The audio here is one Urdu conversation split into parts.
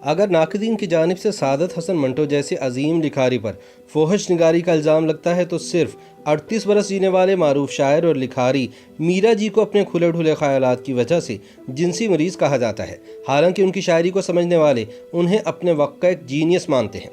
اگر ناقدین کی جانب سے سعادت حسن منٹو جیسے عظیم لکھاری پر فوحش نگاری کا الزام لگتا ہے تو صرف 38 برس جینے والے معروف شاعر اور لکھاری میرا جی کو اپنے کھلے ڈھلے خیالات کی وجہ سے جنسی مریض کہا جاتا ہے، حالانکہ ان کی شاعری کو سمجھنے والے انہیں اپنے وقت کا ایک جینیس مانتے ہیں۔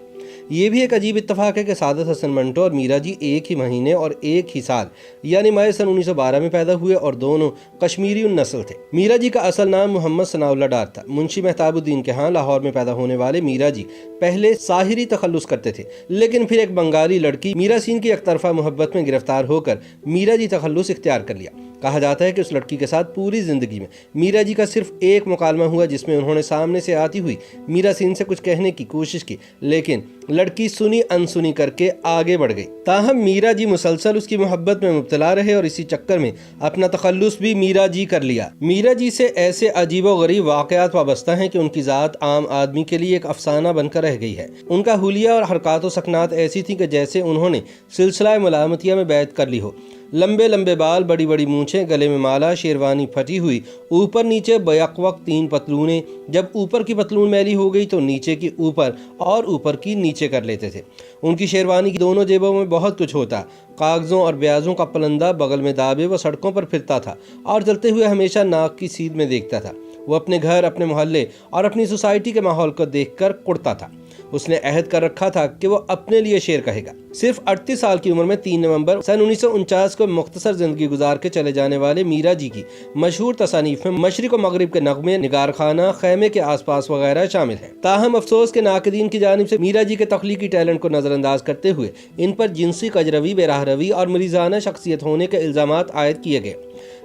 یہ بھی ایک عجیب اتفاق ہے کہ سعادت حسن منٹو اور میرا جی ایک ہی مہینے اور ایک ہی سال یعنی مئی سن 1912 میں پیدا ہوئے اور دونوں کشمیری نسل تھے۔ میرا جی کا اصل نام محمد ثناء اللہ ڈار تھا۔ منشی مہتاب الدین کے ہاں لاہور میں پیدا ہونے والے میرا جی پہلے ساحری تخلص کرتے تھے، لیکن پھر ایک بنگالی لڑکی میرا سین کی یک طرفہ محبت میں گرفتار ہو کر میرا جی تخلص اختیار کر لیا۔ کہا جاتا ہے کہ اس لڑکی کے ساتھ پوری زندگی میں میرا جی کا صرف ایک مکالمہ ہوا جس میں انہوں نے سامنے سے آتی ہوئی میرا سین سے کچھ کہنے کی کوشش کی، لیکن لڑکی سنی انسنی کر کے آگے بڑھ گئی۔ تاہم میرا جی مسلسل اس کی محبت میں مبتلا رہے اور اسی چکر میں اپنا تخلص بھی میرا جی کر لیا۔ میرا جی سے ایسے عجیب و غریب واقعات وابستہ ہیں کہ ان کی ذات عام آدمی کے لیے ایک افسانہ بن کر رہ گئی ہے۔ ان کا حلیہ اور حرکات و سکنات ایسی تھی کہ جیسے انہوں نے سلسلہ ملامتیہ میں بیعت کر لی ہو۔ لمبے لمبے بال، بڑی بڑی مونچھیں، گلے میں مالا، شیروانی پھٹی ہوئی، اوپر نیچے بیک وقت 3 پتلونیں، جب اوپر کی پتلون میلی ہو گئی تو نیچے کی اوپر اور اوپر کی نیچے کر لیتے تھے۔ ان کی شیروانی کی دونوں جیبوں میں بہت کچھ ہوتا، کاغذوں اور بیازوں کا پلندہ بغل میں دابے وہ سڑکوں پر پھرتا تھا اور چلتے ہوئے ہمیشہ ناک کی سیدھ میں دیکھتا تھا۔ وہ اپنے گھر، اپنے محلے اور اپنی سوسائٹی کے ماحول کو دیکھ کر کڑتا تھا۔ اس نے عہد کر رکھا تھا کہ وہ اپنے لیے شعر کہے گا۔ صرف 38 سال کی عمر میں 3 نومبر سن 1949 کو مختصر زندگی گزار کے چلے جانے والے میرا جی کی مشہور تصانیف میں مشرق و مغرب کے نغمے، نگار خانہ، خیمے کے آس پاس وغیرہ شامل ہیں۔ تاہم افسوس کے ناقدین کی جانب سے میرا جی کے تخلیقی ٹیلنٹ کو نظر انداز کرتے ہوئے ان پر جنسی کجروی، بے راہ روی اور مریضانہ شخصیت ہونے کے الزامات عائد کیے گئے۔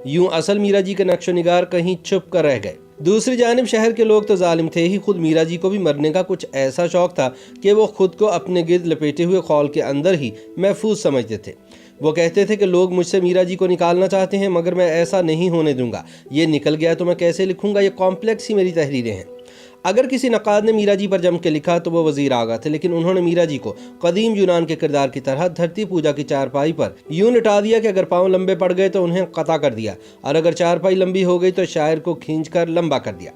یوں اصل میرا جی کے نقش و نگار کہیں چھپ کر رہ گئے۔ دوسری جانب شہر کے لوگ تو ظالم تھے ہی، خود میرا جی کو بھی مرنے کا کچھ ایسا شوق تھا کہ وہ خود کو اپنے گرد لپیٹے ہوئے خول کے اندر ہی محفوظ سمجھتے تھے۔ وہ کہتے تھے کہ لوگ مجھ سے میرا جی کو نکالنا چاہتے ہیں مگر میں ایسا نہیں ہونے دوں گا، یہ نکل گیا تو میں کیسے لکھوں گا، یہ کمپلیکس ہی میری تحریریں ہیں۔ اگر کسی نقاد نے میرا جی پر جم کے لکھا تو وہ وزیر آغا تھے، لیکن انہوں نے میرا جی کو قدیم یونان کے کردار کی طرح دھرتی پوجا کی چارپائی پر یوں لٹا دیا کہ اگر پاؤں لمبے پڑ گئے تو انہیں قطع کر دیا، اور اگر چارپائی لمبی ہو گئی تو شاعر کو کھینچ کر لمبا کر دیا۔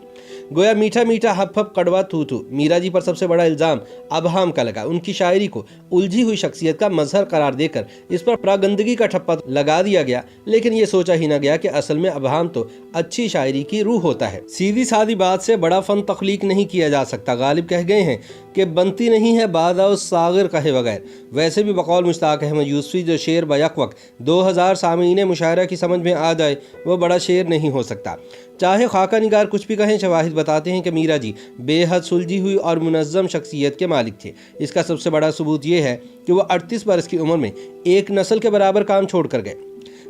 گویا میٹھا میٹھا ہپ ہپ کڑوا تھو تھو۔ میرا جی پر سب سے بڑا الزام ابہام کا لگا۔ ان کی شاعری کو الجھی ہوئی شخصیت کا مظہر قرار دے کر اس پر پراگندگی کا ٹھپا لگا دیا گیا، لیکن یہ سوچا ہی نہ گیا کہ اصل میں ابہام تو اچھی شاعری کی روح ہوتا ہے۔ سیدھی سادی بات سے بڑا فن تخلیق نہیں کیا جا سکتا۔ غالب کہہ گئے ہیں کہ بنتی نہیں ہے باداؤ ساغر کہے بغیر۔ ویسے بھی بقول مشتاق احمد یوسفی جو شعر بیک وقت 2000 سامعین مشاعرہ کی سمجھ میں آ جائے وہ بڑا شعر نہیں ہو سکتا۔ چاہے خاکہ نگار کچھ بھی کہیں، شواہد بتاتے ہیں کہ میرا جی بے حد سلجھی ہوئی اور منظم شخصیت کے مالک تھے۔ اس کا سب سے بڑا ثبوت یہ ہے کہ وہ 38 برس کی عمر میں ایک نسل کے برابر کام چھوڑ کر گئے۔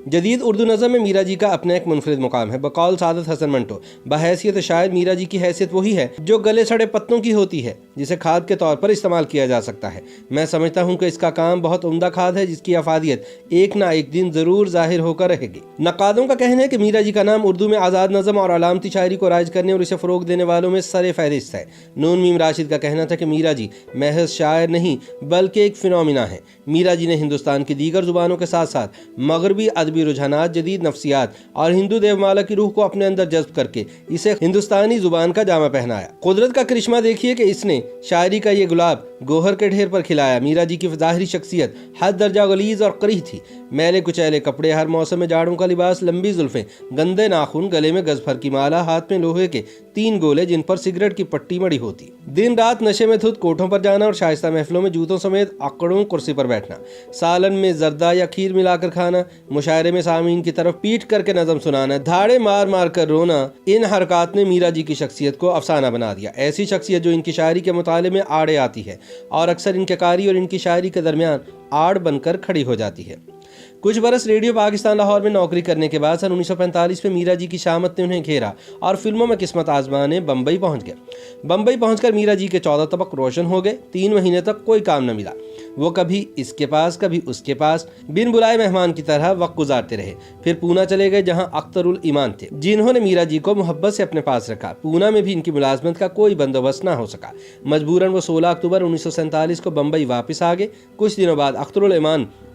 جدید اردو نظم میں میرا جی کا اپنا ایک منفرد مقام ہے۔ بقول سعادت حسن منٹو بحیثیت شاعر میرا جی کی حیثیت وہی ہے جو گلے سڑے پتوں کی ہوتی ہے، جسے کھاد کے طور پر استعمال کیا جا سکتا ہے۔ میں سمجھتا ہوں کہ اس کا کام بہت عمدہ کھاد ہے جس کی افادیت ایک نہ ایک دن ضرور ظاہر ہو کر رہے گی۔ نقادوں کا کہنا ہے کہ میرا جی کا نام اردو میں آزاد نظم اور علامتی شاعری کو رائج کرنے اور اسے فروغ دینے والوں میں سر فہرست ہے۔ نون میم راشد کا کہنا تھا کہ میرا جی محض شاعر نہیں بلکہ ایک فینومینا ہے۔ میرا جی نے ہندوستان کی دیگر زبانوں کے ساتھ ساتھ مغربی ادبی رجحانات، جدید نفسیات اور ہندو دیومالا کی روح کو اپنے اندر جذب کر کے اسے ہندوستانی زبان کا جامہ پہنایا۔ قدرت کا کرشمہ دیکھیے کہ اس نے شاعری کا یہ گلاب گوہر کے ڈھیر پر کھلایا۔ میرا جی کی ظاہری شخصیت حد درجہ غلیظ اور قریح تھی۔ میلے کچیلے کپڑے، ہر موسم میں جاڑوں کا لباس، لمبی زلفیں، گندے ناخن، گلے میں گز بھر کی مالا، ہاتھ میں لوہے کے 3 گولے جن پر سگریٹ کی پٹی مڑی ہوتی، دن رات نشے میں دھت کوٹھوں پر جانا اور شائستہ محفلوں میں جوتوں سمیت اکڑوں کرسی پر بیٹھنا، سالن میں زردہ یا کھیر ملا کر کھانا، مشاعرے میں سامعین کی طرف پیٹ کر کے نظم سنانا، دھاڑے مار مار کر رونا، ان حرکات نے میرا جی کی شخصیت کو افسانہ بنا دیا۔ ایسی شخصیت جو ان کی شاعری کے مطالعے میں آڑے آتی ہے اور اکثر ان کے قاری اور ان کی شاعری کے درمیان آڑ بن کر کھڑی ہو جاتی ہے۔ کچھ برس ریڈیو پاکستان لاہور میں نوکری کرنے کے بعد سن 1945 میں میرا جی کی شامت نے انہیں گھیرا اور فلموں میں قسمت آزمانے بمبئی پہنچ گئے۔ بمبئی پہنچ کر میرا جی کے 14 طبق روشن ہو گئے۔ 3 مہینے تک کوئی کام نہ ملا۔ وہ کبھی اس کے پاس کبھی اس کے پاس بن بلائے مہمان کی طرح وقت گزارتے رہے۔ پھر پونا چلے گئے جہاں اختر الایمان تھے جنہوں نے میرا جی کو محبت سے اپنے پاس رکھا۔ پونا میں بھی ان کی ملازمت کا کوئی بندوبست نہ ہو سکا۔ مجبوراً وہ 16 اکتوبر 1947 کو بمبئی واپس آ گئے۔ کچھ دنوں بعد اختر الایمان